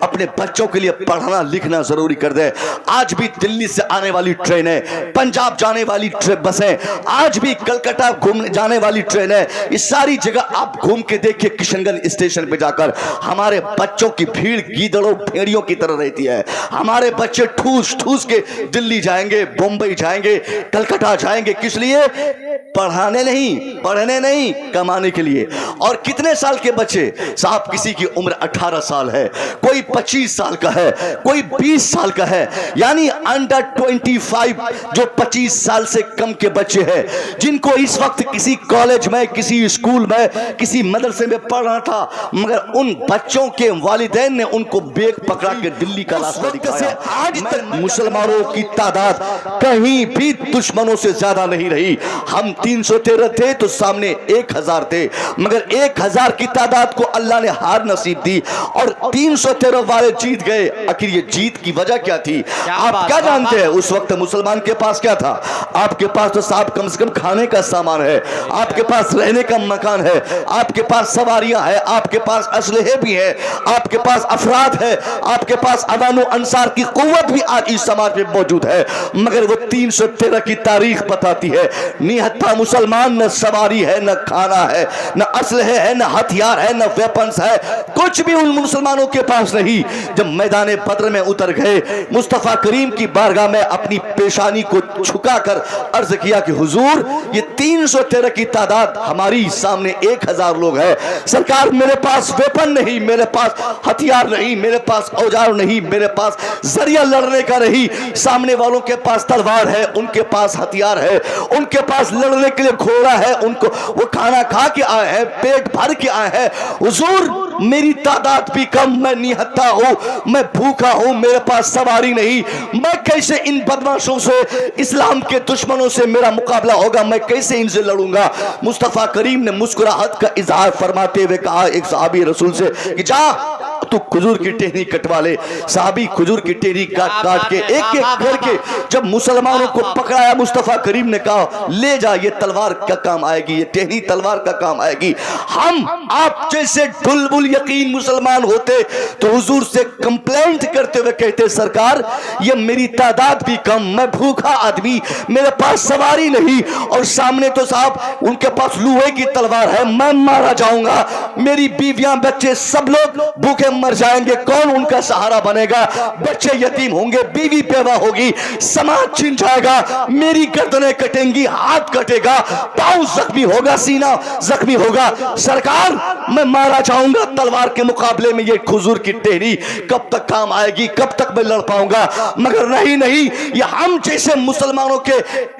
اپنے بچوں کے لیے پڑھنا لکھنا ضروری کر دے. آج بھی دلی سے آنے والی ٹرینیں, پنجاب جانے والی بسیں, آج بھی کلکتہ جانے والی ٹرینیں, یہ ساری جگہ آپ گھوم کے دیکھیں کشن گنج اسٹیشن پہ جا کر ہمارے بچوں کی بھیڑ گیدڑوں بھیڑیوں کی طرح رہتی ہے. ہمارے بچے ٹھوس ٹھوس کے دلی جائیں گے, بمبئی جائیں گے, کلکتہ جائیں گے. کس لیے؟ پڑھانے نہیں, پڑھنے نہیں, کمانے کے لیے. اور کتنے سال کے بچے صاحب؟ کسی کی عمر 18 سال ہے, کوئی 25 سال کا ہے, کوئی 20 سال کا ہے. یعنی انڈر 25 جو 25 سال سے کم کے بچے ہیں, جن کو اس وقت کسی کالج میں, کسی اسکول میں, کسی مدرسے میں پڑھنا تھا, مگر ان بچوں کے والدین نے ان کو بیگ پکڑا کے دلی کا راستہ دکھایا. آج تک مسلمانوں کی تعداد کہیں بھی دشمنوں سے زیادہ نہیں رہی. ہم 313 تھے تو سامنے 1000 تھے, مگر 1000 کی تعداد کو اللہ نے ہار نصیب دی اور 313 والے جیت گئے. آخر یہ جیت کی وجہ کیا تھی؟ آپ کیا جانتے ہیں اس وقت مسلمان کے پاس کیا تھا؟ آپ کے پاس تو صاحب کم سے کم کھانے کا سامان ہے, آپ کے پاس رہنے کا مکان ہے, آپ کے پاس سواریاں ہیں, آپ کے پاس اسلحے بھی ہیں, آپ کے پاس افراد ہے, آپ کے پاس عوام و انصار کی قوت بھی آج اس سماج میں موجود ہے. مگر وہ 313 کی تاریخ بتاتی ہے نہتا مسلمان نہ سواری ہے, نہ کھانا ہے, نہ اسلحے ہے, نہ ہتھیار ہے, نہ ویپنز ہے, کچھ بھی ان مسلمانوں کے پاس نہیں. جب میدان بدر میں اتر گئے, مصطفیٰ کریم کی بارگاہ میں اپنی پیشانی کو چھکا کر عرض کیا کہ حضور یہ 313 کی تعداد ہماری سامنے 1000 لوگ ہیں. سرکار میرے پاس ویپن نہیں, میرے پاس ہتھیار نہیں, میرے پاس اوزار نہیں, میرے پاس ذریعہ لڑنے کا نہیں. سامنے والوں کے پاس تلوار ہے, ان کے پاس ہتھیار ہے, ان کے پاس لڑنے کے لیے گھوڑا ہے, ان کو وہ کھانا کھا کے آئے ہیں, پیٹ بھر کے آئے ہیں. حضور میری تعداد بھی کم, میں نہتا ہوں, میں بھوکا ہوں, میرے پاس سواری نہیں, میں کیسے ان بدماشوں سے, اسلام کے دشمنوں سے میرا مقابلہ ہوگا, میں کیسے ان سے لڑوں گا؟ مصطفیٰ کریم نے مسکراہٹ کا اظہار فرماتے ہوئے کہا ایک صحابی رسول سے کہ جا تو کھجور کی ٹہنی کٹوا لے. صحابی کھجور کی ٹہنی کاٹ کے ایک ایک کر کے جب مسلمانوں کو پکڑایا, مصطفیٰ کریم نے کہا لے جا, یہ تلوار کا کام آئے گی, یہ ٹہنی تلوار کا کام آئے گی. ہم آپ جیسے ڈلبل یقین مسلمان ہوتے تو حضور سے کمپلینٹ کرتے ہوئے کہتے سرکار یہ میری تعداد بھی کم, میں بھوکا آدمی, میرے پاس سواری نہیں, اور سامنے تو صاحب ان کے پاس لوہے کی تلوار ہے, میں مارا جاؤں گا, میری بیویاں بچے سب لوگ بھوکے مر جائیں گے, کون ان کا سہارا بنے گا؟ بچے یتیم ہوں گے, بیوی بیوہ ہوگی, سماج چھن جائے گا, میری گردنیں کٹیں گی, ہاتھ کٹے گا, پاؤں زخمی ہوگا, سینہ زخمی ہوگا. سرکار میں مارا جاؤں گا, تلوار کے مقابلے میں یہ کھجور کی ٹہنی کب تک کام آئے گی, کب تک میں لڑ پاؤں گا؟ مگر نہیں, یہ ہم جیسے مسلمانوں کے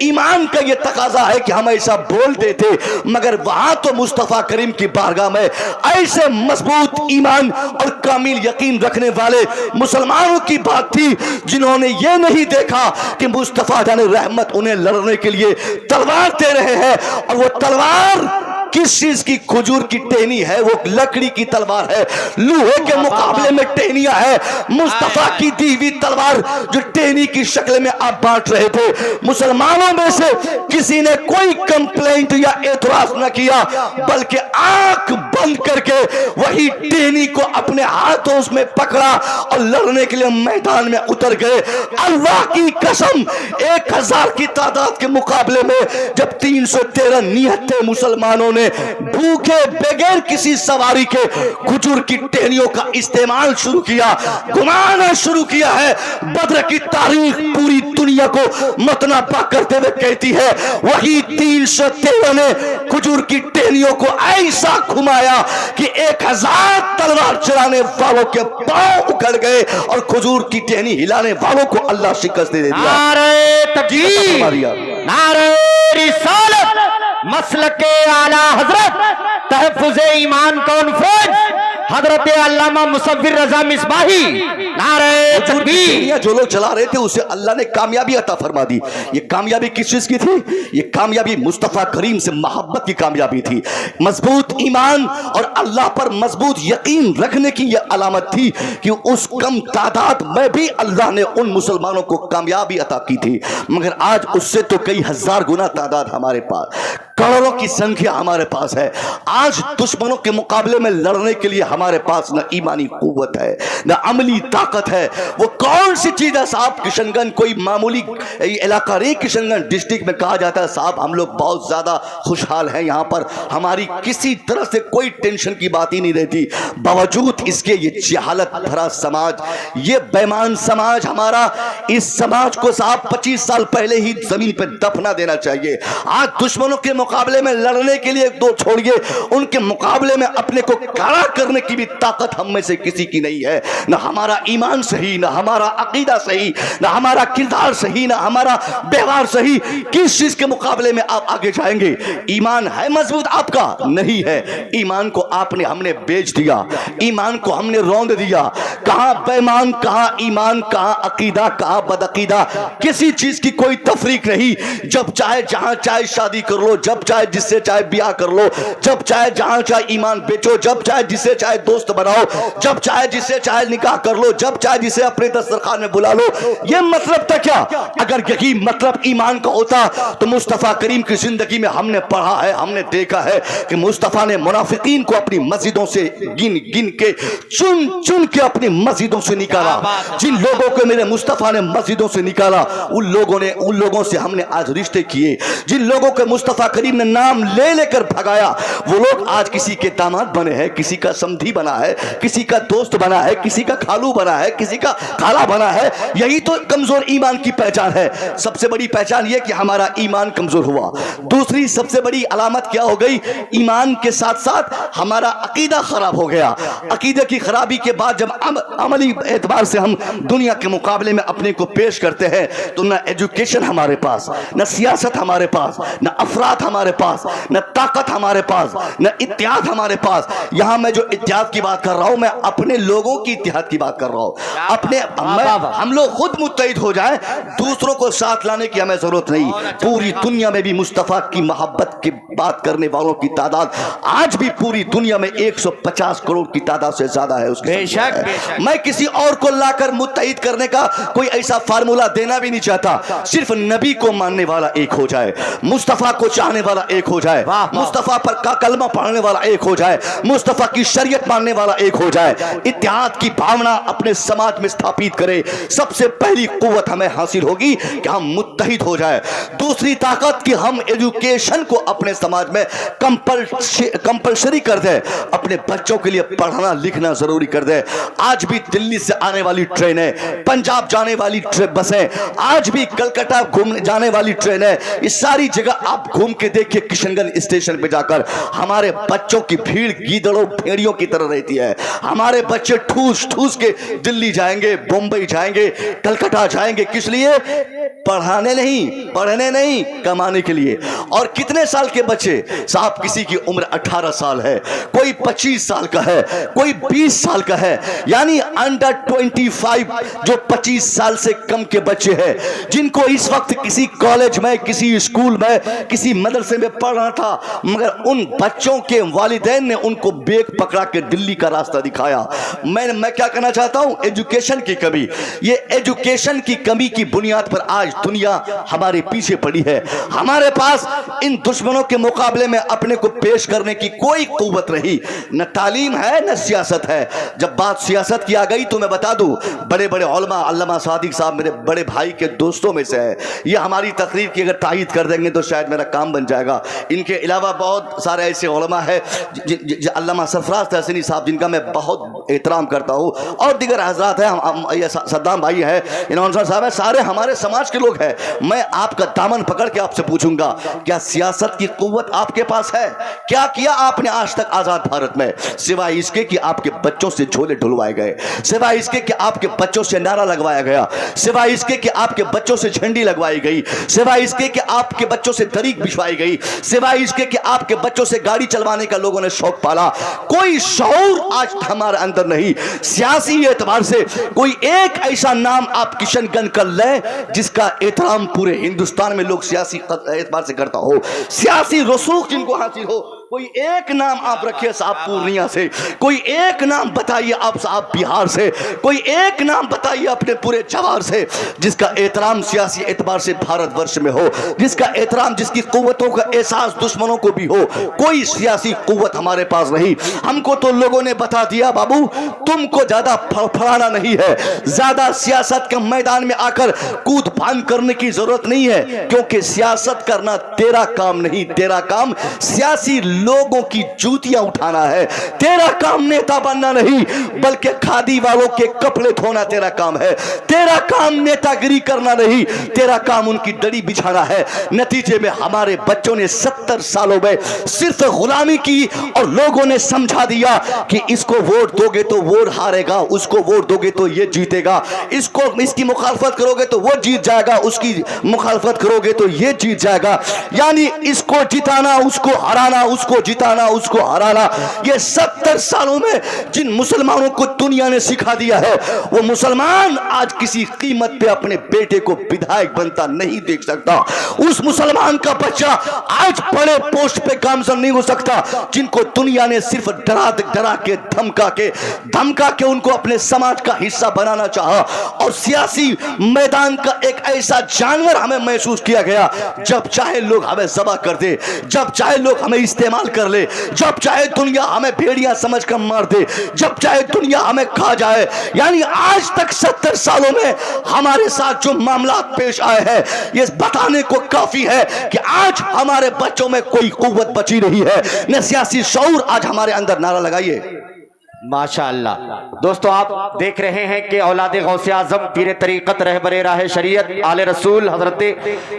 ایمان کا یہ تقاضا ہے کہ ہم ایسا بول دیتے. مگر وہاں تو مصطفیٰ کریم کی بارگاہ میں ایسے مضبوط ایمان اور کامل یقین رکھنے والے مسلمانوں کی بات تھی جنہوں نے یہ نہیں دیکھا کہ مصطفیٰ جان رحمت انہیں لڑنے کے لیے تلوار دے رہے ہیں, اور وہ تلوار کس چیز کی؟ کھجور کی ٹہنی ہے, وہ لکڑی کی تلوار ہے, لوہے کے مقابلے میں ٹہنیاں ہے. مصطفیٰ کی دی ہوئی تلوار جو ٹہنی کی شکل میں آپ بانٹ رہے تھے, مسلمانوں میں سے کسی نے کوئی کمپلینٹ یا اعتراض نہ کیا, بلکہ آنکھ بند کر کے وہی ٹہنی کو اپنے ہاتھوں میں پکڑا اور لڑنے کے لیے میدان میں اتر گئے. اللہ کی قسم 1000 کی تعداد کے مقابلے میں جب 313 نہتے مسلمانوں نے بھوکے بغیر کسی سواری کے کھجور کی ٹہنیوں کا استعمال شروع کیا, گھمانا شروع کیا ہے, بدر کی تاریخ پوری دنیا کو متنبع کرتے ہوئے کہتی ہے وہی 313 نے کھجور کی ٹہنیوں کو ایسا گھمایا کہ 1000 تلوار چلانے والوں کے پاؤں اکھڑ گئے اور کھجور کی ٹہنی ہلانے والوں کو اللہ شکست دے دیا. نعرہ تکبیر, نعرہ رسالت, مسلک اعلی حضرت تحفظ ایمان کانفرنس حضرت علامہ مصور رضا مصباحی. نعرہ تکبیر. جو لوگ چلا رہے تھے اسے اللہ نے کامیابی عطا فرما دی. یہ کامیابی کس چیز کی تھی؟ یہ کامیابی مصطفیٰ کریم سے محبت کی کامیابی تھی, مضبوط ایمان اور اللہ پر مضبوط یقین رکھنے کی یہ علامت تھی کہ اس کم تعداد میں بھی اللہ نے ان مسلمانوں کو کامیابی عطا کی تھی. مگر آج اس سے تو کئی ہزار گنا تعداد ہمارے پاس. करोड़ों की संख्या हमारे पास है। आज दुश्मनों के मुकाबले में लड़ने के लिए हमारे पास न ईमानी कुव्वत है, न अमली ताकत है। वो कौन सी चीज है साहब? किशनगंज कोई मामूली इलाका नहीं, किशनगंज डिस्ट्रिक्ट में कहा जाता है साहब हम लोग बहुत ज्यादा खुशहाल हैं, यहाँ पर हमारी किसी तरह से कोई टेंशन की बात ही नहीं रहती। बावजूद इसके ये जहालत भरा समाज, ये बेईमान समाज हमारा, इस समाज को साहब 25 साल पहले ही जमीन पर दफना देना चाहिए। आज दुश्मनों के मुकाबले में लड़ने के लिए दो छोड़िए, उनके मुकाबले में अपने को खड़ा करने की भी ताकत हम में से किसी की नहीं है। न हमारा ईमान सही, न हमारा अकीदा सही, न हमारा किरदार सही, न हमारा व्यवहार सही। किस चीज के मुकाबले में आप आगे जाएंगे? ईमान है मजबूत आपका? नहीं है। ईमान को आपने हमने बेच दिया, ईमान को हमने रौंद दिया। कहां बेईमान, कहां ईमान, कहां अकीदा, कहां बदअकीदा। किसी चीज की कोई तफरीक नहीं। जब चाहे जहां चाहे शादी कर लो, जब चाहे जिससे चाहे ब्याह कर लो, जब चाहे जहां चाहे ईमान बेचो, जब चाहे जिसे चाहे दोस्त बनाओ, जब चाहे जिसे चाहे निकाह कर लो, जब चाहे जिसे अपने दस्तरखान में बुला लो। ये मतलब था क्या? अगर यही मतलब ईमान का होता तो मुस्तफा करीम की जिंदगी में हमने पढ़ा है, हमने देखा है कि मुस्तफा ने मुनाफिकीन को अपनी मस्जिदों से गिन गिन के, चुन चुन के अपनी मस्जिदों से निकाला। जिन लोगों को मेरे मुस्तफा ने मस्जिदों से निकाला, उन लोगों से हमने आज रिश्ते किए। जिन लोगों को मुस्तफा करीम ने नाम ले लेकर भगाया, वो लोग आज किसी के दामाद बने हैं, किसी का समधी बना है, किसी का दोस्त बना है, किसी का खालू बना है, किसी का खाला बना है। यही तो कमजोर ईमान की पहचान है। सबसे बड़ी पहचान यह कि हमारा ईमान कमजोर हुआ। दूसरी सबसे बड़ी अलामत क्या हो गई? ईमान के साथ साथ हमारा अकीदा खराब हो गया। अकीदे की खराबी के बाद जब अमली एतबार से हम दुनिया के मुकाबले में अपने को पेश करते हैं तो न एजुकेशन हमारे पास, न सियासत हमारे पास, न अफराद हमारे पास, न ताकत हमारे पास, न इत्तेहाद हमारे पास। यहां मैं जो इत्तेहाद की बात कर रहा हूं, मैं अपने लोगों की इत्तेहाद की बात कर रहा हूं। अपने हम लोग खुद मुत्तहिद हो जाएं, दूसरों को साथ लाने की हमें जरूरत नहीं। पूरी दुनिया में भी मुस्तफा की मोहब्बत की बात करने वालों की तादाद आज भी पूरी दुनिया में 150 करोड़ की तादाद से ज्यादा है। उसकी बेशक। मैं किसी और को लाकर मुत्तहिद करने का कोई ऐसा फार्मूला देना भी नहीं चाहता। सिर्फ नबी को मानने वाला एक हो जाए, मुस्तफा को चाहने वाला एक हो जाए, मुस्तफा पर का कलमा पढ़ने वाला एक हो जाए, मुस्तफा की शरीयत मानने वाला एक हो जाए, इत्तेहाद की भावना अपने समाज में स्थापित करे। सबसे पहली कुव्वत हमें हासिल होगी कि हम मुत्तहिद हो जाए। दूसरी ताकत कि हम एजुकेशन को अपने समाज में कंपलसरी कर दे, अपने बच्चों के लिए पढ़ना लिखना जरूरी कर दे। आज भी दिल्ली से आने वाली ट्रेनें, पंजाब जाने वाली बसें, आज भी कलकत्ता घूमने जाने वाली ट्रेनें, इस सारी जगह आप घूम के देखिए किशनगंज स्टेशन पे जाकर हमारे बच्चों की भीड़ गीदड़ों भेड़ियों की तरह रहती है। हमारे बच्चे ठूस ठूस के दिल्ली जाएंगे, बम्बई जाएंगे, कलकत्ता जाएंगे। किस लिए? पढ़ाने नहीं, कमाने के लिए। और कितने साल के बच्चे साहब? किसी की उम्र 18 साल है, कोई 25 साल का है, कोई 20 साल का है, यानी अंडर 25 जो 25 साल से कम के बच्चे हैं, जिनको इस वक्त किसी कॉलेज में, किसी स्कूल में, किसी मदरसे में पढ़ना था, मगर उन बच्चों के वालिदैन ने उनको बेग पकड़ा के दिल्ली का रास्ता दिखाया। मैं क्या कहना चाहता हूं? एजुकेशन की कमी, ये एजुकेशन की कमी की बुनियाद पर आज दुनिया हमारे पीछे पड़ी है। हमारे पास इन दुश्मनों के मुकाबले में अपने को पेश करने की कोई कुव्वत रही, न तालीम है न सियासत है। जब बात सियासत की आ गई तो मैं बता दूं, बड़े बड़े उलमा, अल्लामा सादिक साहब मेरे बड़े भाई के दोस्तों में से है। ये हमारी तकरीर की अगर तायीद कर देंगे तो शायद मेरा काम बन जाएगा। इनके अलावा बहुत सारे ऐसे उलमा है, अल्लामा सरफराज तहसीनी साहब जिनका मैं बहुत एहतराम करता हूँ, और दीगर हजरात है, सद्दाम भाई है, इन्होंने साहब है, सारे हमारे समाज के लोग हैं। मैं आपका दामन पकड़ के आपसे पूछूंगा, क्या सियासत की कुव्वत आपके पास है? क्या किया आपने आज तक आजाद भारत में, सिवाय इसके कि आपके बच्चों से झोले ढुलवाए गए, सिवाय इसके कि आपके बच्चों से नारा लगवाया गया, सिवाय इसके कि आपके बच्चों से झंडी लगवाई गई, सिवाय इसके कि आपके बच्चों से दरीक बिछवाई गई, सिवाय इसके कि आपके बच्चों से गाड़ी चलवाने का लोगों ने शौक पाला। कोई शऊर आज हमारे अंदर नहीं। सियासी एतबार से कोई एक ऐसा नाम आप किशनगंज कर लें जिसका एहतराम पूरे हिंदुस्तान में लोग सियासी एतबार से करता हो, सियासी रसूख जिनको हासिल हो, کوئی ایک نام آپ رکھیے صاحب پورنیا سے, کوئی ایک نام بتائیے آپ صاحب بہار سے, کوئی ایک نام بتائیے اپنے پورے جوار سے جس کا احترام سیاسی اعتبار سے بھارت ورش میں ہو, جس کا احترام, جس کی قوتوں کا احساس دشمنوں کو بھی ہو. کوئی سیاسی قوت ہمارے پاس نہیں. ہم کو تو لوگوں نے بتا دیا بابو تم کو زیادہ پھڑانا نہیں ہے, زیادہ سیاست کے میدان میں آ کر کود پھان کرنے کی ضرورت نہیں ہے, کیونکہ سیاست کرنا تیرا کام نہیں. تیرا کام سیاسی لوگوں کی جوتیاں اٹھانا ہے. تیرا کام نیتا بننا نہیں بلکہ کھادی والوں کے کپڑے دھونا تیرا کام ہے. تیرا کام نیتا گری کرنا نہیں, تیرا کام ان کی دڑی بچھانا ہے. نتیجے میں ہمارے بچوں نے 70 سالوں میں صرف غلامی کی اور لوگوں نے سمجھا دیا کہ اس کو ووٹ دو گے تو ووٹ ہارے گا, اس کو ووٹ دو گے تو یہ جیتے گا, اس کی مخالفت کرو گے تو وہ جیت جائے گا, اس کی مخالفت کرو گے تو یہ جیت جائے گا. یعنی اس کو جتانا اس کو ہرانا, اس کو جتانا اس کو ہرانا. یہ 70 سالوں میں جن مسلمانوں کو دنیا نے سکھا دیا ہے وہ مسلمان آج کسی قیمت پہ اپنے بیٹے کو بدھائک بنتا نہیں دیکھ سکتا. اس مسلمان کا بچہ آج بڑے پوسٹ پہ گامزن نہیں ہو سکتا جن کو دنیا نے صرف ڈرا کے دھمکا کے ان کو اپنے سماج کا حصہ بنانا چاہا, اور سیاسی میدان کا ایک ایسا جانور ہمیں محسوس کیا گیا. جب چاہے لوگ ہمیں ذبح کر دے, جب چاہے لوگ ہمیں استعمال کر لے, جب چاہے دنیا ہمیں بھیڑیاں سمجھ کر مار دے, جب چاہے دنیا ہمیں کھا جائے. یعنی آج تک 70 سالوں میں ہمارے ساتھ جو معاملات پیش آئے ہیں یہ بتانے کو کافی ہے کہ آج ہمارے بچوں میں کوئی قوت بچی نہیں ہے, نہ سیاسی شعور. آج ہمارے اندر نعرہ لگائیے ماشاءاللہ. دوستو آپ دیکھ رہے ہیں کہ اولاد غوث اعظم پیر طریقت رہبر راہ شریعت آل رسول حضرت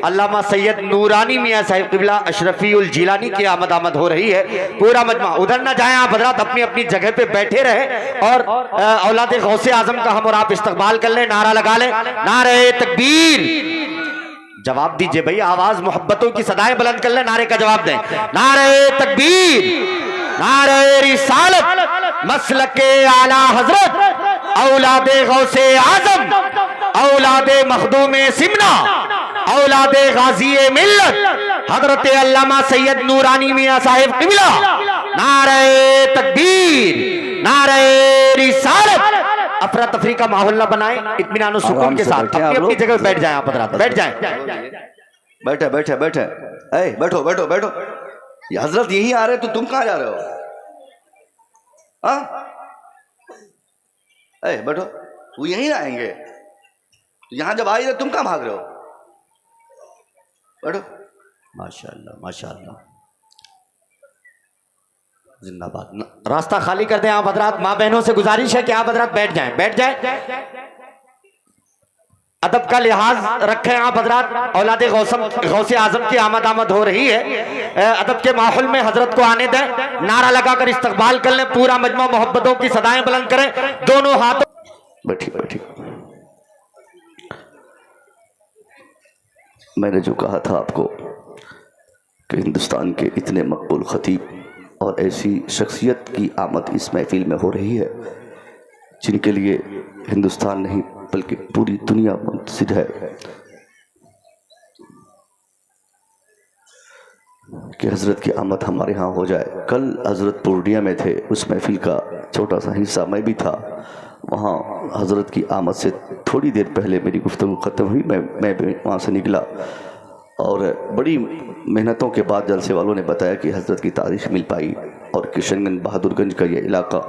علامہ سید نورانی میاں صاحب قبلہ اشرفی الجیلانی کی آمد ہو رہی ہے. پورا مجمع ادھر نہ جائیں, آپ حضرات اپنی اپنی جگہ پہ بیٹھے رہیں اور اولاد غوث اعظم کا ہم اور آپ استقبال کر لیں, نعرہ لگا لیں, نعرہ تکبیر. جواب دیجئے بھئی, آواز محبتوں کی صدائیں بلند کر لیں, نعرے کا جواب دیں. نعرہ تکبیر, نعرہ رسالت, مسلک اعلی حضرت, اولاد غوث اعظم, اولاد مخدوم سمنا, اولاد غازی ملت حضرت علامہ سید نورانی میاں صاحب قبلہ. نعرہ تکبیر, نعرہ رسالت. افراتفری کا ماحول نہ بنائیں, اطمینان و سکون کے ساتھ اپنی اپنی جگہ بیٹھ جائیں. آپ حضرات بیٹھ جائیں. بیٹھے بیٹھو بیٹھو بیٹھو. یہ حضرت یہی آ رہے تو تم کہاں جا رہے ہو؟ بیٹھو, تو یہیں آئیں گے, یہاں جب آئی رہے تم کہاں بھاگ رہے ہو؟ بیٹھو. ماشاءاللہ ماشاءاللہ, زندہ باد. راستہ خالی کر دیں آپ حضرات. ماں بہنوں سے گزارش ہے کہ آپ حضرات بیٹھ جائیں, بیٹھ جائیں. ادب کا لحاظ رکھیں آپ حضرات. اولاد غوث اعظم کی آمد ہو رہی ہے, ادب کے ماحول میں حضرت کو آنے دیں, نعرہ لگا کر استقبال کر لیں. پورا مجمع محبتوں کی صدائیں بلند کریں, دونوں ہاتھوں. بیٹھی. میں نے جو کہا تھا آپ کو کہ ہندوستان کے اتنے مقبول خطیب اور ایسی شخصیت کی آمد اس محفل میں ہو رہی ہے جن کے لیے ہندوستان نہیں بلکہ پوری دنیا منتظر ہے کہ حضرت کی آمد ہمارے ہاں ہو جائے. کل حضرت پورنیا میں تھے, اس محفل کا چھوٹا سا حصہ میں بھی تھا. وہاں حضرت کی آمد سے تھوڑی دیر پہلے میری گفتگو ختم ہوئی, میں بھی وہاں سے نکلا اور بڑی محنتوں کے بعد جلسے والوں نے بتایا کہ حضرت کی تاریخ مل پائی. اور کشن گنج بہادر گنج کا یہ علاقہ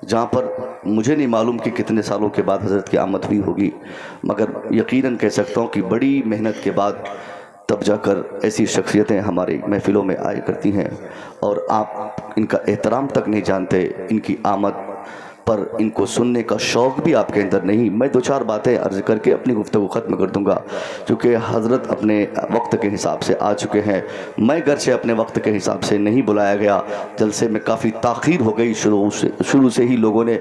جہاں پر مجھے نہیں معلوم کہ کتنے سالوں کے بعد حضرت کی آمد ہوئی ہوگی, مگر یقیناً کہہ سکتا ہوں کہ بڑی محنت کے بعد تب جا کر ایسی شخصیتیں ہماری محفلوں میں آیا کرتی ہیں, اور آپ ان کا احترام تک نہیں جانتے. ان کی آمد پر ان کو سننے کا شوق بھی آپ کے اندر نہیں. میں 2-4 باتیں عرض کر کے اپنی گفتگو ختم کر دوں گا, چونکہ حضرت اپنے وقت کے حساب سے آ چکے ہیں. میں گھر سے اپنے وقت کے حساب سے نہیں بلایا گیا, جلسے میں کافی تاخیر ہو گئی. شروع سے ہی لوگوں نے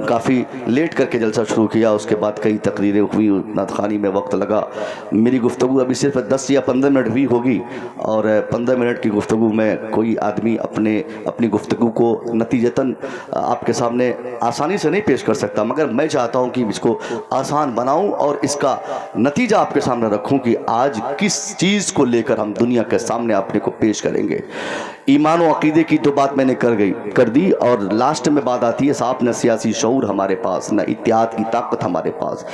کافی لیٹ کر کے جلسہ شروع کیا, اس کے بعد کئی تقریریں ہوئی, نعت خوانی میں وقت لگا. میری گفتگو ابھی صرف 10 یا 15 منٹ ہوئی ہوگی, اور 15 منٹ کی گفتگو میں کوئی آدمی اپنی گفتگو کو نتیجتاً آپ کے سامنے آسانی سے نہیں پیش کر سکتا, مگر میں چاہتا ہوں کہ اس کو آسان بناؤں اور اس کا نتیجہ آپ کے سامنے رکھوں کہ آج کس چیز کو لے کر ہم دنیا کے سامنے اپنے کو پیش کریں گے. ईमान और अकीदे की तो बात मैंने कर दी, और लास्ट में बात आती है साहब, न सियासी शऊर हमारे पास, न इत्तेहाद की ताकत हमारे पास,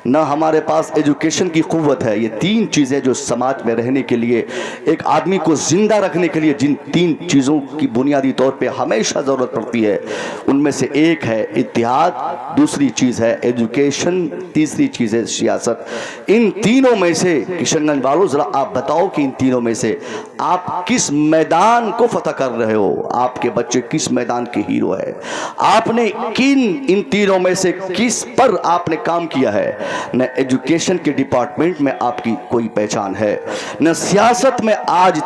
न हमारे पास एजुकेशन की क़ुव्वत है। ये तीन चीज़ें जो समाज में रहने के लिए, एक आदमी को ज़िंदा रखने के लिए जिन तीन चीज़ों की बुनियादी तौर पे हमेशा ज़रूरत पड़ती है, उनमें से एक है इत्तेहाद, दूसरी चीज़ है एजुकेशन, तीसरी चीज़ है सियासत। इन तीनों में से किशनगंज वालों ज़रा आप बताओ कि इन तीनों में से आप किस मैदान को फतह कर रहे हो, आपके बच्चे किस मैदान के हीरो है, आपने इन तीनों में से किस पर आपने काम किया है। न एजुकेशन के डिपार्टमेंट में आपकी कोई पहचान है, न सियासत में आज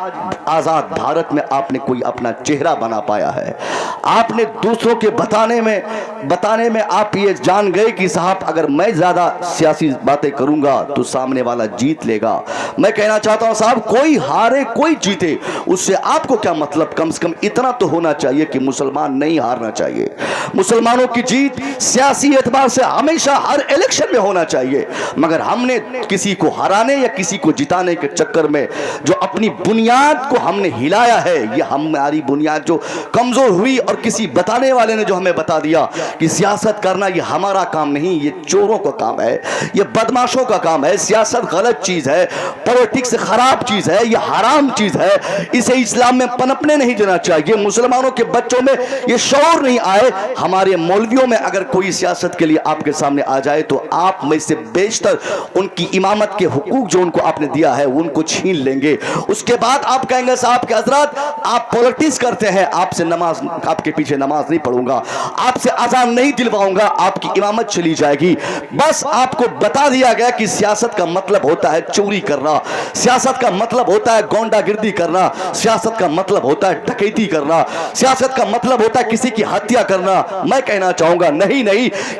आज़ाद भारत में आपने कोई अपना चेहरा बना पाया है। आपने दूसरों के बताने में आप ये जान गए कि साहब अगर मैं ज़्यादा सियासी बातें करूंगा तो सामने वाला जीत लेगा। मैं कहना चाहता हूं साहब, कोई हारे कोई जीते उससे आपको क्या मतलब, कम से कम इतना तो होना चाहिए कि मुसलमान नहीं हारना चाहिए। मुसलमानों की जीत सियासी एतबार से हमेशा हर इलेक्शन में होना चाहिए, मगर हमने किसी को हराने या किसी को जिताने के चक्कर में जो अपनी बुनियाद को हमने हिलाया है, ये हमारी बुनियाद जो कमजोर हुई, और किसी बताने वाले ने जो हमें बता दिया कि सियासत करना ये हमारा काम नहीं, ये चोरों का काम है, ये बदमाशों का काम है, सियासत गलत चीज है, पॉलिटिक्स खराब चीज है, ये हराम चीज है, इसे इस्लाम में पनपने नहीं देना चाहिए। मुसलमानों के बच्चों में ये शौर नहीं आए। हमारे मौलवियों में अगर कोई सियासत के लिए आपके सामने आ जाए तो आप में से बेशतर उनकी इमामत के हुकूक जो उनको आपने दिया है उनको छीन लेंगे। उसके बाद आप कहेंगे साहब के हजरत आप पॉलिटिक्स करते हैं, आपसे नमाज, आपके पीछे नमाज नहीं पढ़ूंगा, आपसे अजान नहीं दिलवाऊंगा, आपकी इमामत चली जाएगी। बस आपको बता दिया गया कि सियासत का मतलब होता है चोरी करना, सियासत का मतलब होता है गोंडागिर्दी करना, सियासत का मतलब होता है डकैती करना, सियासत का मतलब होता है किसी की हत्या करना। मैं कहना चाहूंगा नहीं,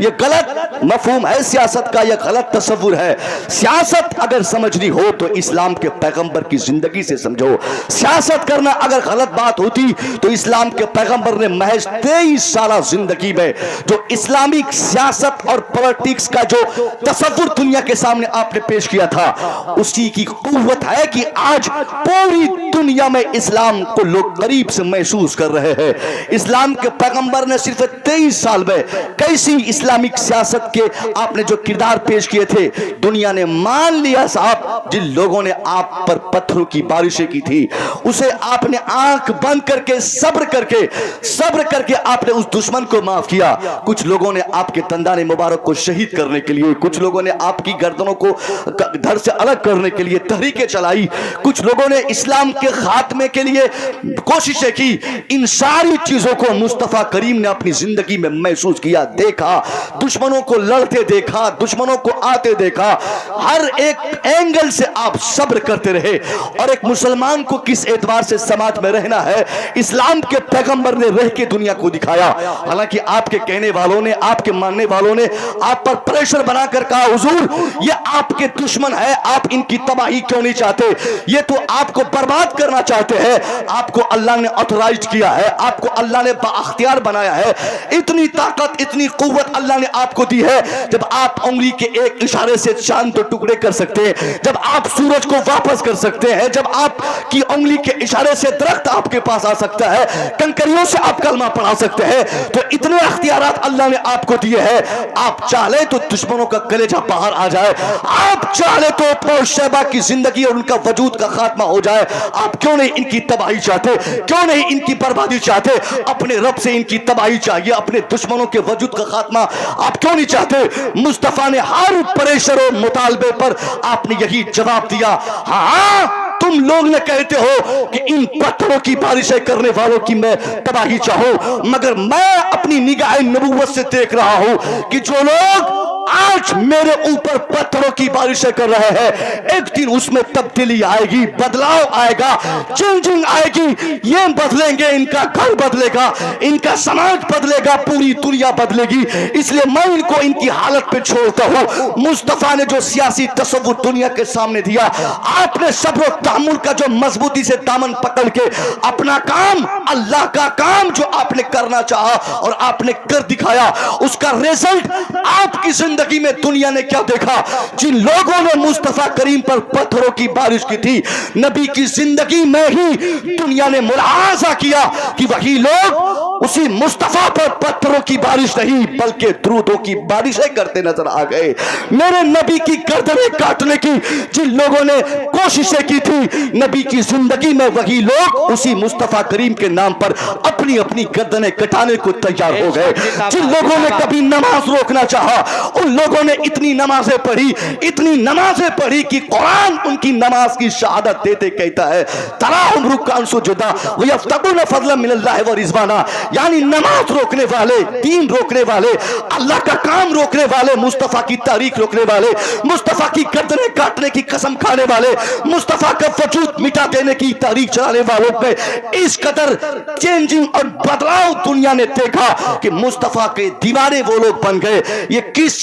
ये गलत मफहूम है सियासत का, यह गलत तस्वुर है। सियासत अगर समझनी हो तो इस्लाम के पैगंबर की जिंदगी से समझो। सियासत करना अगर गलत बात होती तो इस्लाम के पैगंबर ने महज 23 साल जिंदगी में जो इस्लामिक सियासत और पॉलिटिक्स का जो तस्वुर दुनिया के सामने आपने पेश किया था, उसी की कुव्वत है कि आज पूरी दुनिया में इस्लाम को लोग करीब से महसूस कर रहे हैं। इस्लाम के पैगंबर ने सिर्फ 23 साल में कैसी इस्लामिक सियासत के आपने जो किरदार पेश किए थे, दुनिया ने मान लिया साहब। जिन लोगों ने आप पर पत्थरों की बारिशें की थी, उसे आपने आंख बंद करके सब्र करके आपने उस दुश्मन को माफ किया। कुछ लोगों ने आपके तंदाने मुबारक को शहीद करने के लिए, कुछ लोगों ने आपकी गर्दनों को धड़ से अलग करने के लिए तहरीकें चलाई, कुछ लोगों ने इस्लाम के खात्मे के लिए कोशिशें की। इन सारी चीजों को मुस्तफा करीम ने अपनी जिंदगी में महसूस किया, देखा, दुश्मनों को लड़ते देखा, दुश्मनों को आते देखा, हर एक एंगल से आप सब्र करते रहे। और एक मुसलमान को किस एतबार से समाज में रहना है, इस्लाम के पैगंबर ने रह के दुनिया को दिखाया। हालांकि आपके कहने वालों ने, आपके मानने वालों ने आप पर प्रेशर बनाकर कहा हुजूर ये आपके दुश्मन है, आप इनकी तबाही क्यों नहीं चाहते, ये तो आपको बर्बाद करना चाहते हैं। आपको अल्लाह ने ऑथराइज किया है, आपको अल्लाह ने बाअख्तियार बनाया है, इतनी ताकत, इतनी कुव्वत अल्लाह ने आपको दी है। जब आप उंगली के एक इशारे से चांद तो टुकड़े कर सकते हैं, जब आप सूरज को वापस कर सकते हैं, जब आपकी उंगली के इशारे से दरख्त आपके पास आ सकता है, कंकरियों से आप कलमा पढ़ा सकते हैं, तो इतने अख्तियारात अल्लाह ने आपको दिए हैं। आप चाहे तो दुश्मनों का कलेजा बाहर आ जाए, आप चाहे तो शहबा की जिंदगी और उनका वजूद का खात्मा हो जाए। आप क्यों नहीं इनकी तबाही चाहते, क्यों नहीं इनकी बर्बादी चाहते, अपने रब से इनकी तबाही चाहिए, अपने दुश्मनों के वजूद का खात्मा आप क्यों नहीं चाहते। मुस्तफा ने हर प्रेशर और मुतालबे पर आपने यही जवाब दिया, हाँ तुम लोग ने कहते हो कि इन पत्थरों की बारिशें करने वालों की मैं तबाही चाहूं, मगर मैं अपनी निगाह नबुव्वत से देख रहा हूं कि जो लोग आज मेरे ऊपर पत्थरों की बारिशें कर रहे हैं, एक दिन उसमें तब्दीली आएगी, बदलाव आएगा, चेंजिंग आएगी, ये बदलेंगे, इनका घर बदलेगा, इनका समाज बदलेगा, पूरी दुनिया बदलेगी। इसलिए मैं इनको इनकी हालत पे छोड़ता हूं। मुस्तफा ने जो सियासी तस्वुर दुनिया के सामने दिया, आपने सब्र तहम्मुल का जो मजबूती से दामन पकड़ के अपना काम, अल्लाह का काम जो आपने करना चाहा और आपने कर दिखाया, उसका रिजल्ट आपकी जिंदगी में दुनिया ने क्या देखा? जिन लोगों ने मुस्तफा करीम पर पत्थरों की बारिश की थी, नबी की जिंदगी में ही दुनिया ने मुलाहाजा किया कि वही लोग उसी मुस्तफा पर पत्थरों की बारिश नहीं बल्कि द्रूदों की बारिशें करते नजर आ गए। मेरे नबी की गर्दनें काटने की जिन लोगों ने कोशिशें की थी, नबी की जिंदगी में वही लोग उसी मुस्तफा करीम के नाम पर अपनी अपनी गर्दनें कटाने को तैयार हो गए। जिन लोगों ने कभी नमाज रोकना चाहा, उन लोगों ने इतनी नमाजें पढ़ी कि कुरान उनकी नमाज की शहादत देते कहता है तराहुम रुक्कान सुजुदा व यफ्तगून फज़लन मिनल्लाहि व रिज़वाना। यानी नमाज रोकने वाले, दीन रोकने वाले, अल्लाह का काम रोकने वाले, मुस्तफा की तारीख रोकने वाले, मुस्तफा की गर्दनें काटने की कसम खाने वाले, मुस्तफा का वजूद मिटा देने की तारीख चलाने वालों पे इस कदर चेंजिंग और बदलाव दुनिया ने देखा कि मुस्तफा के दीवाने वो लोग बन गए। ये किस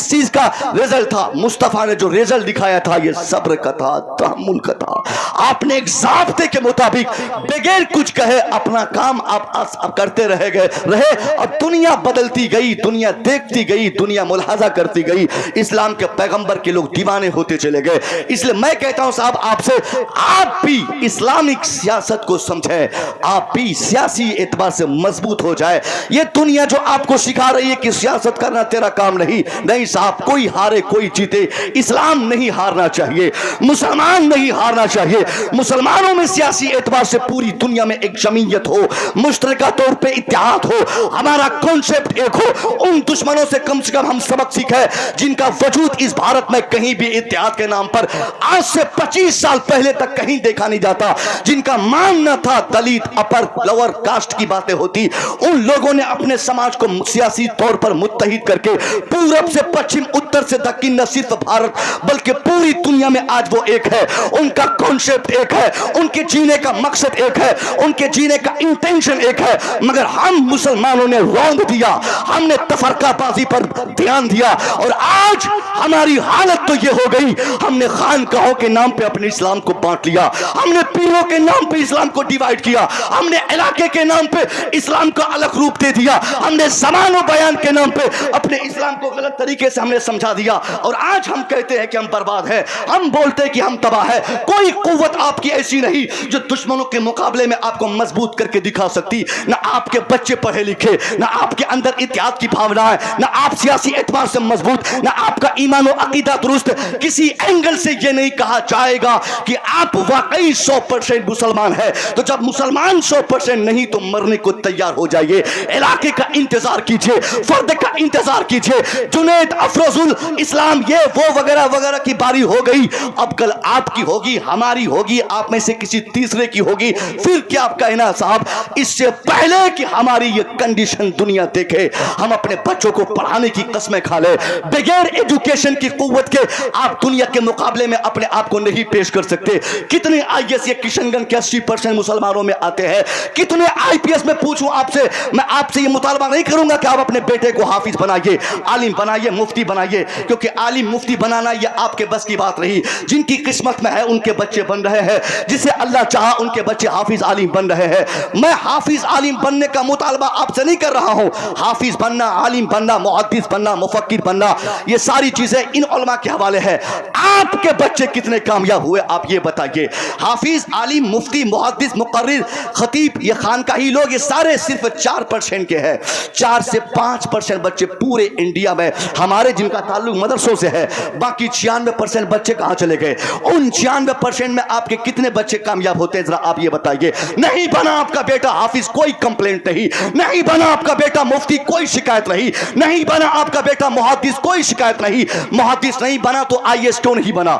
चीज का रिजल्ट था? मुस्तफा ने जो रिजल्ट दिखाया था ये सब्र का था, तहम्मुल का था। आपने एक ज़ाब्ते के मुताबिक बगैर कुछ कहे अपना काम आप करते रहे और दुनिया बदलती गई, दुनिया देखती गई, दुनिया मुलाहाजा करती गई। इस्लाम के पैगंबर के लोग दीवाने होते चले गए। इसलिए मैं कहता हूं साहब आपसे, आप भी इस्लामिक सियासत को समझें, आप भी सियासी एतबार से मजबूत हो जाए। ये दुनिया जो आपको सिखा रही है कि सियासत करना तेरा काम नहीं साहब, कोई हारे कोई जीते, इस्लाम नहीं हारना चाहिए, मुसलमान नहीं हारना चाहिए। मुसलमानों में सियासी एतबार से पूरी दुनिया में एक जमीयत हो, मुश्तरका तौर पे इत्तेहाद हो, हमारा कॉन्सेप्ट एक हो। उन दुश्मनों से कम हम सबक सीखे जिनका वजूद इस भारत में कहीं भी इत्तेहाद के नाम पर आज से 25 साल पहले तक कहीं देखा नहीं जाता, जिनका मानना था दलित अपर लोअर कास्ट की बातें होती। उन लोगों ने अपने समाज को सियासी तौर पर मुत्तहिद करके पूरब से पश्चिम, उत्तर से दक्षिण, न सिर्फ भारत बल्कि पूरी दुनिया में आज वो एक है। उनका कॉन्सेप्ट एक है, उनके जीने का मकसद एक है, उनके जीने का इंटेंशन एक है। मगर हम मुसलमानों ने रौंद दिया, हमने तफरकाबाजी पर ध्यान दिया और आज हमारी हालत तो ये हो गई, हमने खानकाहों के नाम पे अपने इस्लाम को बांट लिया, हमने पीरों के नाम पे इस्लाम को डिवाइड किया, हमने इलाके के नाम पे इस्लाम को अलग रूप दे दिया, हमने ज़मान और बयान के नाम पे अपने इस्लाम को गलत तरीके से हमने समझा दिया। और आज हम कहते हैं कि हम बर्बाद हैं, हम बोलते हैं कि हम तबाह है। कोई कुव्वत आपकी ऐसी नहीं जो दुश्मनों के मुकाबले में आपको मजबूत करके दिखा सकती। ना आपके बच्चे पढ़े लिखे, ना आपके अंदर इत्तेहाद की भावना है, ना आप सियासी एतबार से मजबूत, ना आपका ईमान और अकीदा दुरुस्त। किसी एंगल से ये नहीं कहा जाएगा कि आप वाकई 100% मुसलमान है। तो जब मुसलमान 100% नहीं तो मरने को तैयार हो जाइए। इलाके का इंतजार कीजिए, फर्द का इंतजार कीजिए। जुनैद, अफरोजुल इस्लाम, ये वो वगैरह वगैरह की बारी हो गई। अब कल आपकी होगी, हमारी होगी, आप में से किसी तीसरे की होगी। फिर क्या आप कहना साहब, इससे पहले कि हमारी ये कंडीशन दुनिया देखे, हम अपने बच्चों को पढ़ाने की कस्में खा ले। बगैर एजुकेशन की कुव्वत के आप दुनिया के मुकाबले में अपने आप को नहीं पेश कर सकते। कितने आईएएस ये किशनगंज के 80% मुसलमानों में आते हैं, कितने आईपीएस में पूछूं आपसे, मैं आपसे ये मुतालबा नहीं करूंगा कि आप अपने बेटे को हाफिज बनाइए, आलिम बनाइए, मुफ्ती बनाइए, क्योंकि आलिम मुफ्ती बनाना ये आपके बस की बात नहीं। जिनकी किस्मत में है उनके बच्चे बन रहे हैं, जिसे अल्लाह चाहा उनके बच्चे हाफिज आलिम बन रहे हैं। मैं हाफिज आलिम बनने का मुतालबा आपसे नहीं कर रहा हूं। हाफिज बनना, आलिम बनना, मुहद्दिस बनना, मुफक्किर बनना, ये सारी चीजें इन उलमा के हवाले है। आपके बच्चे कितने कामयाब हुए आप ये बताइए। हाफिज, आलिम, मुफ्ती, मुहद्दिस, मुकर्रिर, खतीब, ये खानकाही लोग, ये सारे सिर्फ 4% के हैं। 4 से 5% बच्चे पूरे इंडिया में हमारे जिनका ताल्लुक मदरसों से है। बाकी 96% बच्चे कहां चले गए? उन 96% में आपके कितने बच्चे कामयाब होते हैं, जरा आप ये बताइए। नहीं बना आपका बेटा हाफिज, कोई कंप्लेंट नहीं बना आपका बेटा मुफ्ती, कोई शिकायत नहीं बना आपका बेटा मुहद्दिस, कोई शिकायत नहीं। मुहद्दिस नहीं बना तो आईएएस क्यों नहीं बना?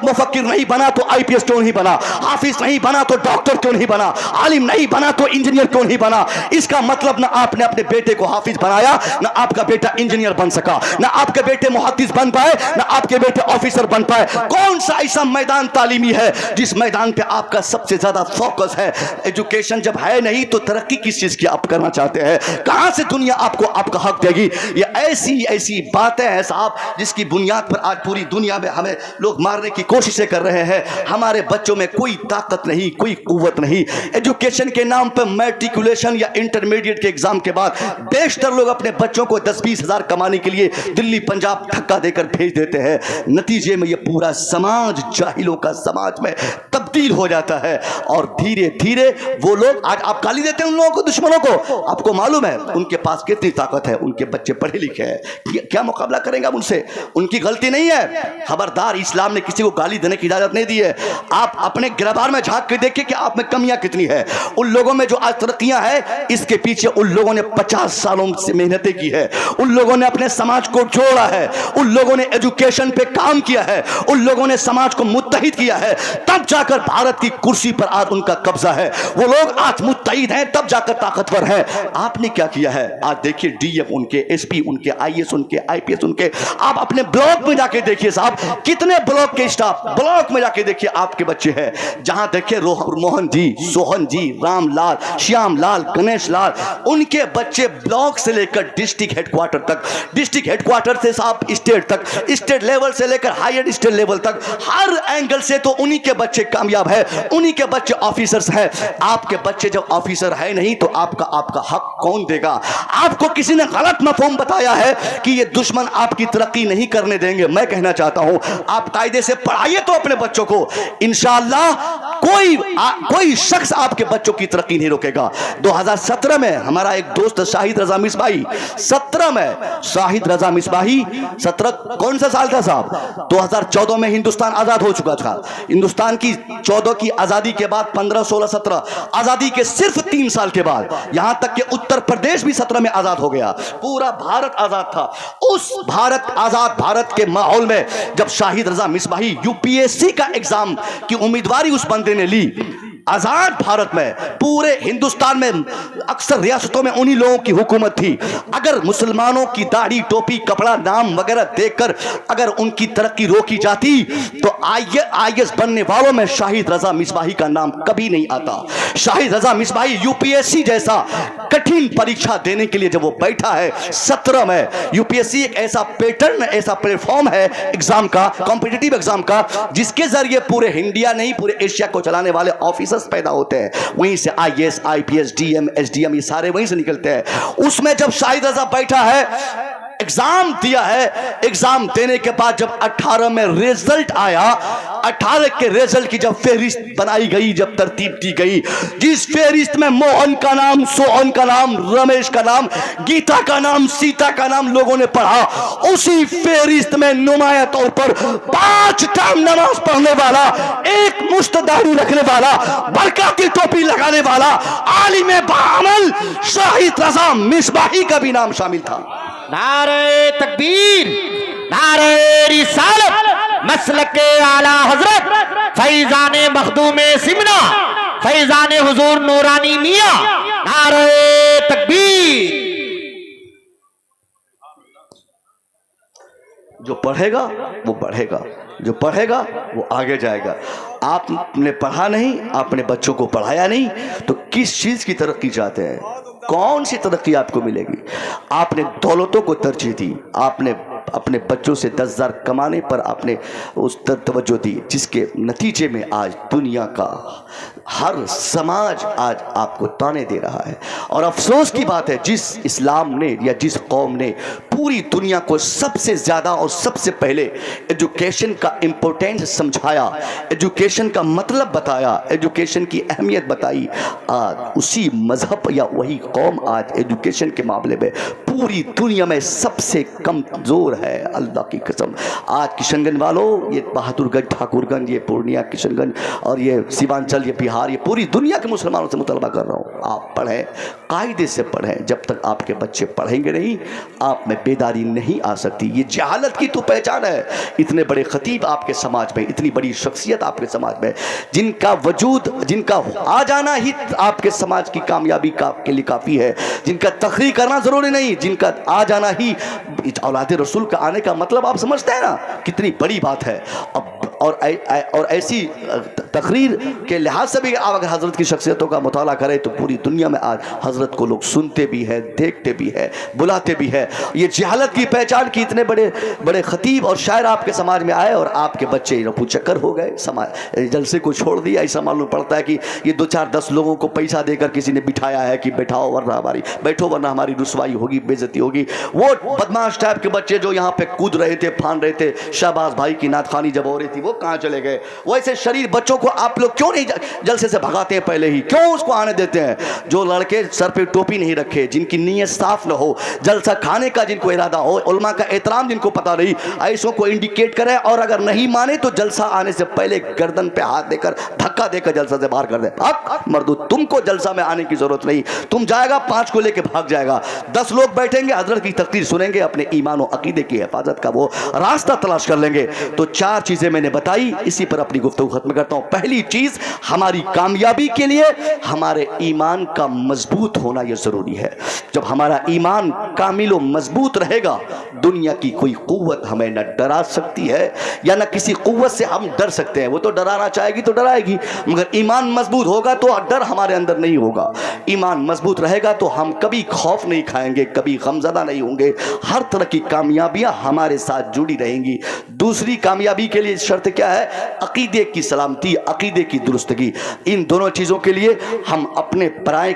मुफक्किर नहीं बना तो आईपीएस क्यों नहीं बना? हाफिज नहीं बना तो डॉक्टर क्यों नहीं बना? आलिम नहीं बना तो इंजीनियर क्यों नहीं बना? इसका मतलब ना आपने अपने बेटे को हाफिज बनाया, ना आपका बेटा इंजीनियर बन सका, ना आपके बेटे मुहद्दिस बन पाए, ना आपके बेटे ऑफिसर बन पाए। कौन सा ऐसा मैदान तालीमी है जिस मैदान पे आपका सबसे ज्यादा फोकस है? एजुकेशन जब है नहीं तो तरक्की किस चीज की आप करना चाहते हैं? कहां से दुनिया आपको आपका हक देगी? ये ऐसी ऐसी बातें हैं साहब जिसकी बुनियाद पर आज पूरी दुनिया में हमें लोग मारने की कोशिशें कर रहे हैं। हमारे बच्चों में कोई ताकत नहीं, कोई कुव्वत नहीं। एजुकेशन के नाम पर मैट्रिकुलेशन या इंटरमीडिएट के एग्जाम के बाद बेशतर लोग अपने बच्चों को 10-20 हज़ार कमाने के लिए दिल्ली पंजाब धक्का देकर भेज देते हैं। नतीजे में ये पूरा समाज जाहिलों का समाज में तब्दील हो जाता है और धीरे धीरे वो लोग, आज आप गाली देते हैं उन लोगों को, दुश्मनों को, आपको मालूम है उनके पास कितनी ताकत है, उनके बच्चे पढ़े लिखे हैं, क्या मुकाबला करेंगे आप उनसे? उनकी गलती नहीं है। खबरदार, इस्लाम ने किसी को गाली देने की इजाजत नहीं दी है। आप अपने गिरबार में झांक के देखिए कि आप में कमियां कितनी है। उन लोगों में जो आज तरक्कियां है, इसके पीछे उन लोगों ने 50 सालों से मेहनतें की है। उन लोगों ने अपने समाज को जोड़ा है, उन लोगों ने एजुकेशन पे काम किया है, उन लोगों ने समाज को मुत्तहिद किया है, तब जाकर भारत की कुर्सी पर आज उनका कब्जा है। वो लोग आज मुत्तहिद हैं, तब जाकर ताकतवर है। आपने क्या किया है? आज देखिए डीएम उनके, एसपी उनके, आईएएस उनके, आईपीएस उनके। आप अपने ब्लॉक में जाके देखिए साहब, कितने ब्लॉक के स्टाफ, ब्लॉक में जाके देखिए आपके बच्चे हैं। जहां देखिए मोहन जी, सोहन जी, रामलाल, श्यामलाल, गणेश लाल, उनके बच्चे ब्लॉक से लेकर डिस्ट्रिक्ट हेडक्वार्टर तक, डिस्ट्रिक्ट हेडक्वार्टर से साहब स्टेट तक, स्टेट लेवल से लेकर हायर स्टेट लेवल तक, हर एंगल से तो उन्हीं के बच्चे कामयाब है, उन्हीं के बच्चे ऑफिसर्स हैं। आपके बच्चे जब ऑफिसर है नहीं तो आपका हक कौन देगा? आपको किसी ने गलत मफहूम बताया है कि ये दुश्मन आपकी तरक्की नहीं करने देंगे। मैं कहना चाहता हूं, आप कायदे से पढ़ाइए तो अपने बच्चों को, इंशाअल्लाह कोई शख्स आपके बच्चों की तरक्की नहीं रोकेगा। 2017 में हमारा एक दोस्त शाहिद रजा मिसबाही, 17 में शाहिद रजा मिसबाही, 17 कौन सा साल था साहब? 2014 में हिंदुस्तान आजाद हो चुका था। हिंदुस्तान की 14 की आजादी के बाद 15, 16, 17 आजादी के सिर्फ 3 साल के बाद यहां तक कि उत्तर प्रदेश भी 17 में आजाद हो गया, पूरा भारत आजाद था। उस आजाद भारत के माहौल में जब शाहिद रजा मिसबाही यूपीएससी का एग्जाम की उम्मीदवारी उस बंदे ने ली, आजाद भारत में पूरे हिंदुस्तान में अक्सर रियासतों में उन्हीं लोगों की हुकूमत थी। अगर मुसलमानों की दाढ़ी, टोपी, कपड़ा, नाम वगैरह देखकर अगर उनकी तरक्की रोकी जाती तो आईएएस बनने वालों में शाहिद रजा मिसबाही का नाम कभी नहीं आता। शाहिद रजा मिसबाही यूपीएससी जैसा कठिन परीक्षा देने के लिए जब वो बैठा है 17 में, यूपीएससी एक ऐसा पैटर्न, ऐसा प्लेटफॉर्म है एग्जाम का, कॉम्पिटिटिव एग्जाम का, जिसके जरिए पूरे इंडिया नहीं पूरे एशिया को चलाने वाले ऑफिसर्स पैदा होते हैं। वहीं से आईएएस, आईपीएस, डीएम, एसडीएम, ये सारे वहीं से निकलते हैं। उसमें जब शाहिद रजा बैठा है, एग्जाम दिया है, एग्जाम देने के बाद जब 18 में रिजल्ट आया, 18 के रिजल्ट की जब फेहरिस्त बनाई गई, जब तरतीब दी गई, जिस फेहरिस्त में मोहन का नाम, सोहन का नाम, रमेश का नाम, गीता का नाम, सीता का नाम लोगों ने पढ़ा, उसी फेहरिस्त में नुमाया तौर पर 5 टाइम नमाज पढ़ने वाला, एक मुश्त दाढ़ी रखने वाला, बरका की टोपी लगाने वाला, आलिम बाअमल शाहिद रजा मिसबाही का भी नाम शामिल था। नारे तकबीर, नारे रिसालत, मसलके आला हजरत फैजाने मखदूमे सिमना, फैजाने हुजूर नूरानी मियां, नारे तकबीर। जो पढ़ेगा वो बढ़ेगा, जो पढ़ेगा वो आगे जाएगा। आपने पढ़ा नहीं, आपने बच्चों को पढ़ाया नहीं, तो किस चीज की तरक्की चाहते हैं? कौन सी तरक्की आपको मिलेगी? आपने दौलतों को तरजीह दी, आपने अपने बच्चों से 10,000 कमाने पर आपने उस तर तवज्जो दी, जिसके नतीजे में आज दुनिया का हर समाज आज आपको ताने दे रहा है। और अफसोस की बात है, जिस इस्लाम ने या जिस कौम ने पूरी दुनिया को सबसे ज़्यादा और सबसे पहले एजुकेशन का इम्पोर्टेंस समझाया, एजुकेशन का मतलब बताया, एजुकेशन की अहमियत बताई, आज उसी मज़हब या वही कौम आज एजुकेशन के मामले में पूरी दुनिया में सबसे कमज़ोर है। अल्लाह की कसम, आज किशनगंज वालों, ये बहादुरगंज, ठाकुरगंज, ये पूर्णिया, किशनगंज और ये सीमांचल, ये बिहार, ये पूरी दुनिया के मुसलमानों से मुतालबा कर रहा हूँ, आप पढ़ें, कायदे से पढ़ें। जब तक आपके बच्चे पढ़ेंगे नहीं, आप में बेदारी नहीं आ सकती। ये जहालत की तो पहचान है। इतने बड़े खतीब आपके समाज में, इतनी बड़ी शख्सियत आपके समाज में, जिनका वजूद, जिनका आ जाना ही आपके समाज की कामयाबी के लिए काफ़ी है, जिनका तकरीर करना ज़रूरी नहीं, जिनका आ जाना ही औलाद रसूल का आने का मतलब आप समझते हैं ना, कितनी बड़ी बात है। अब اور ایسی تقریر کے لحاظ سے بھی آپ اگر حضرت کی شخصیتوں کا مطالعہ کریں تو پوری دنیا میں آج حضرت کو لوگ سنتے بھی ہیں، دیکھتے بھی ہیں، بلاتے بھی ہیں۔ یہ جہالت کی پہچان کی اتنے بڑے بڑے خطیب اور شاعر آپ کے سماج میں آئے اور آپ کے بچے رفو چکر ہو گئے، جلسے کو چھوڑ دیا۔ ایسا معلوم پڑتا ہے کہ یہ 2-4-10 لوگوں کو پیسہ دے کر کسی نے بٹھایا ہے کہ بیٹھاؤ ورنہ ہماری رسوائی ہوگی، بے عزتی ہوگی۔ وہ بدماش ٹائپ کے بچے جو یہاں پہ کود رہے تھے، پھان رہے تھے، شہباز بھائی کی نعت خوانی جب ہو رہی تھی، وہ کہاں چلے گئے؟ وہ ایسے شریر بچوں کو آپ لوگ کیوں نہیں جلسے سے بھگاتے ہیں؟ پہلے ہی کیوں اس کو آنے دیتے ہیں؟ جو لڑکے سر پہ ٹوپی نہیں رکھے، جن کی نیت صاف نہ ہو، جلسہ کھانے کا جن کو ارادہ ہو، علماء کا احترام جن کو پتہ نہیں، ایسوں کو انڈیکیٹ کرے، اور اگر نہیں مانے تو جلسہ آنے سے پہلے گردن پہ ہاتھ دے کر دھکا دے کر جلسہ سے باہر کر دے۔ مردو، تم کو جلسہ میں آنے کی ضرورت نہیں، تم جائے گا 5 کو لے کے بھاگ جائے گا، 10 لوگ بیٹھیں گے حضرت کی تقریر سنیں گے، اپنے ایمان و عقیدے کی حفاظت کا وہ راستہ تلاش کر لیں گے۔ تو 4 چیزیں میں نے بتائی، اسی پر اپنی گفتگو ختم کرتا ہوں۔ پہلی چیز، ہماری کامیابی کے لیے ہمارے ایمان کا مضبوط ہونا یہ ضروری ہے۔ جب ہمارا ایمان کامل و مضبوط رہے گا، دنیا کی کوئی قوت ہمیں نہ ڈرا سکتی ہے یا نہ کسی قوت سے ہم ڈر سکتے ہیں۔ وہ تو ڈرانا چاہے گی تو ڈرائے گی، مگر ایمان مضبوط ہوگا تو ڈر ہمارے اندر نہیں ہوگا۔ ایمان مضبوط رہے گا تو ہم کبھی خوف نہیں کھائیں گے، کبھی غمزدہ نہیں ہوں گے، ہر طرح کی کامیابیاں ہمارے ساتھ جڑی رہیں گی۔ دوسری کامیابی کے لیے شرط کیا ہے؟ عقیدے کی سلامتی، عقیدے کی درستگی۔ ان دونوں چیزوں کے لیے ہم اپنے پرائے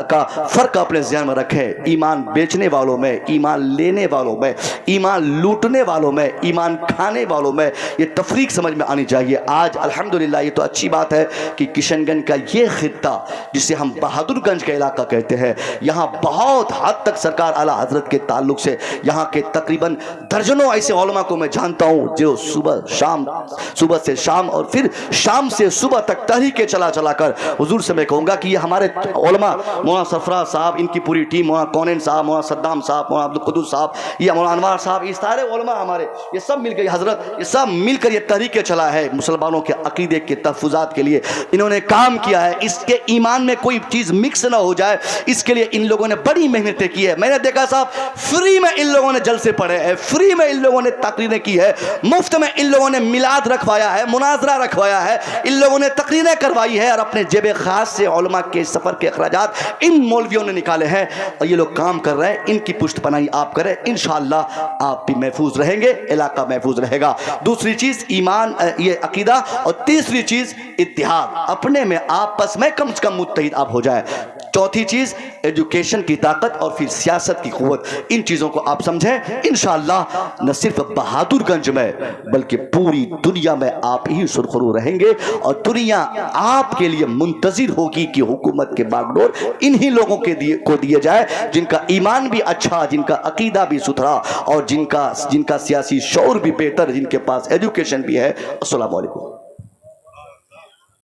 کا فرق اپنے ذہن میں رکھیں۔ ایمان بیچنے والوں میں، ایمان لینے والوں میں، ایمان لوٹنے والوں میں، ایمان کھانے والوں میں یہ تفریق سمجھ میں آنی چاہیے۔ آج الحمدللہ یہ تو اچھی بات ہے کہ کشن گنج کا یہ خطہ جسے ہم بہادر گنج کا علاقہ کہتے ہیں، یہاں بہت حد تک سرکار اعلیٰ حضرت کے تعلق سے یہاں کے تقریباً درجنوں ایسے علماء کو میں جانتا ہوں جو صبح سے شام اور پھر شام سے صبح تک تحریکیں چلا کر، حضور سے میں کہوں گا کہ یہ ہمارے علماء، مولانا سرفراز صاحب، ان کی پوری ٹیم، مولانا کونین صاحب، مولانا صدام صاحب، مولانا عبدالقدوس صاحب، یہ مولانا انوار صاحب، یہ سارے علماء ہمارے، یہ سب مل کر حضرت، یہ سب مل کر یہ تحریکیں چلا ہے مسلمانوں کے عقیدے کے تحفظات کے لیے انہوں نے کام کیا ہے۔ اس کے ایمان میں کوئی چیز مکس نہ ہو جائے، اس کے لیے ان لوگوں نے بڑی محنتیں کی ہے۔ میں نے دیکھا صاحب، فری میں ان لوگوں نے جلسے پڑھے ہیں، فری میں ان لوگوں نے تقریریں کی ہے، مفت میں ان لوگوں نے میلاد رکھوایا ہے، مناظرہ رکھوایا ہے، ان لوگوں نے تقریریں کروائی ہے، اور اپنے جیب خاص سے علماء کے سفر کے اخراجات ان مولویوں نے نکالے ہیں، اور یہ لوگ کام کر رہے ہیں۔ ان کی پشت پناہی آپ کریں، انشاءاللہ آپ بھی محفوظ رہیں گے، علاقہ محفوظ رہے گا۔ دوسری چیز ایمان، یہ عقیدہ، اور تیسری چیز اتحاد، اپنے میں آپس میں کم سے کم متحد آپ ہو جائے۔ چوتھی چیز ایجوکیشن کی طاقت اور پھر سیاست کی قوت۔ ان چیزوں کو آپ سمجھیں، انشاءاللہ نہ صرف بہادر گنج میں بلکہ پوری دنیا میں آپ ہی سرخرو رہیں گے، اور دنیا آپ کے لیے منتظر ہوگی کہ حکومت کے باغڈور انہی لوگوں کو دیے جائے جن کا ایمان بھی اچھا، جن کا عقیدہ بھی ستھرا، اور جن کا سیاسی شعور بھی بہتر، جن کے پاس ایجوکیشن بھی ہے۔ السلام علیکم۔